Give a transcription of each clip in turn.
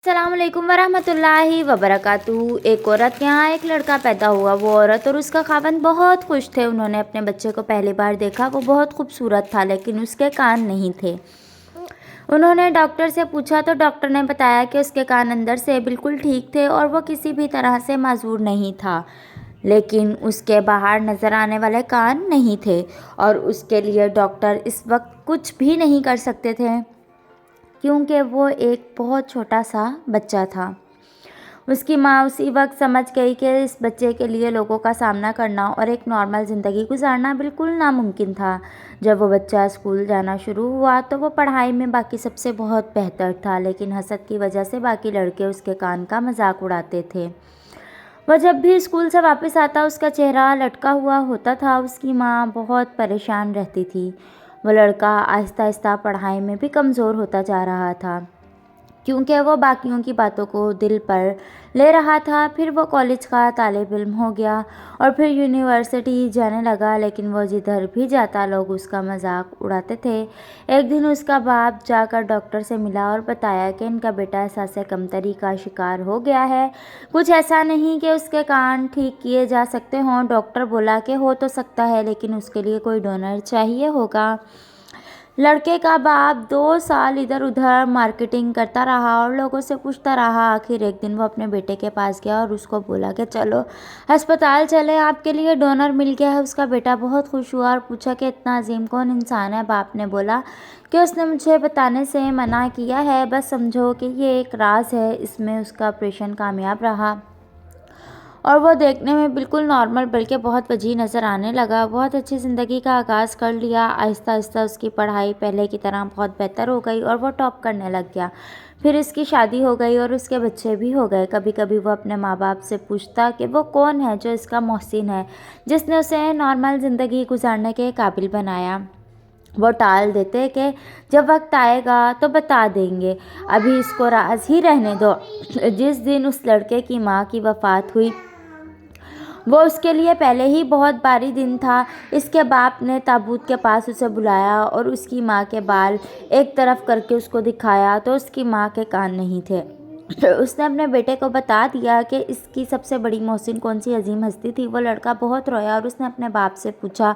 अस्सलाम वालेकुम वरहमतुल्लाहि वबरकातुहू। एक औरत के यहाँ एक लड़का पैदा हुआ। वो औरत और उसका खावंद बहुत खुश थे। उन्होंने अपने बच्चे को पहली बार देखा। वो बहुत खूबसूरत था, लेकिन उसके कान नहीं थे। उन्होंने डॉक्टर से पूछा तो डॉक्टर ने बताया कि उसके कान अंदर से बिल्कुल ठीक थे और वो किसी भी तरह से माजूर नहीं था, लेकिन उसके बाहर नज़र आने वाले कान नहीं थे और उसके लिए डॉक्टर इस वक्त कुछ भी नहीं कर सकते थे, क्योंकि वो एक बहुत छोटा सा बच्चा था। उसकी माँ उसी वक्त समझ गई कि इस बच्चे के लिए लोगों का सामना करना और एक नॉर्मल ज़िंदगी गुजारना बिल्कुल नामुमकिन था। जब वो बच्चा स्कूल जाना शुरू हुआ तो वो पढ़ाई में बाकी सबसे बहुत बेहतर था, लेकिन हसद की वजह से बाकी लड़के उसके कान का मजाक उड़ाते थे। वह जब भी स्कूल से वापस आता उसका चेहरा लटका हुआ होता था। उसकी माँ बहुत परेशान रहती थी। वो लड़का आहिस्ता आहिस्ता पढ़ाई में भी कमज़ोर होता जा रहा था, क्योंकि वो बाकियों की बातों को दिल पर ले रहा था। फिर वो कॉलेज का तालिब इल्म हो गया और फिर यूनिवर्सिटी जाने लगा, लेकिन वो जिधर भी जाता लोग उसका मजाक उड़ाते थे। एक दिन उसका बाप जाकर डॉक्टर से मिला और बताया कि इनका बेटा एहसास कमतरी का शिकार हो गया है। कुछ ऐसा नहीं कि उसके कान ठीक किए जा सकते हों। डॉक्टर बोला कि हो तो सकता है, लेकिन उसके लिए कोई डोनर चाहिए होगा। लड़के का बाप 2 साल इधर उधर मार्केटिंग करता रहा और लोगों से पूछता रहा। आखिर एक दिन वो अपने बेटे के पास गया और उसको बोला कि चलो अस्पताल चले, आपके लिए डोनर मिल गया है। उसका बेटा बहुत खुश हुआ और पूछा कि इतना अजीम कौन इंसान है। बाप ने बोला कि उसने मुझे बताने से मना किया है, बस समझो कि ये एक राज है। इसमें उसका ऑपरेशन कामयाब रहा और वो देखने में बिल्कुल नॉर्मल बल्कि बहुत वजीह नज़र आने लगा। बहुत अच्छी ज़िंदगी का आगाज़ कर लिया। आहिस्ता आहिस्ता उसकी पढ़ाई पहले की तरह बहुत बेहतर हो गई और वो टॉप करने लग गया। फिर इसकी शादी हो गई और उसके बच्चे भी हो गए। कभी कभी वो अपने माँ बाप से पूछता कि वो कौन है जो इसका मोहसिन है, जिसने उसे नॉर्मल ज़िंदगी गुजारने के काबिल बनाया। वो टाल देते कि जब वक्त आएगा तो बता देंगे, अभी इसको राज ही रहने दो। जिस दिन उस लड़के की माँ की वफ़ात हुई वो उसके लिए पहले ही बहुत भारी दिन था। इसके बाप ने ताबूत के पास उसे बुलाया और उसकी माँ के बाल एक तरफ करके उसको दिखाया तो उसकी माँ के कान नहीं थे। उसने अपने बेटे को बता दिया कि इसकी सबसे बड़ी मोहसिन कौन सी अजीम हस्ती थी। वो लड़का बहुत रोया और उसने अपने बाप से पूछा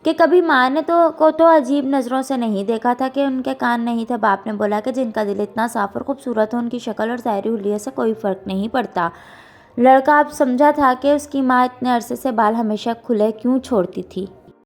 कि कभी माँ ने तो अजीब नज़रों से नहीं देखा था कि उनके कान नहीं थे। बाप ने बोला कि जिनका दिल इतना साफ और खूबसूरत हो उनकी शक्ल और ज़ाहिरी हुलिये से कोई फ़र्क नहीं पड़ता। लड़का अब समझा था कि उसकी माँ इतने अरसे से बाल हमेशा खुले क्यों छोड़ती थी।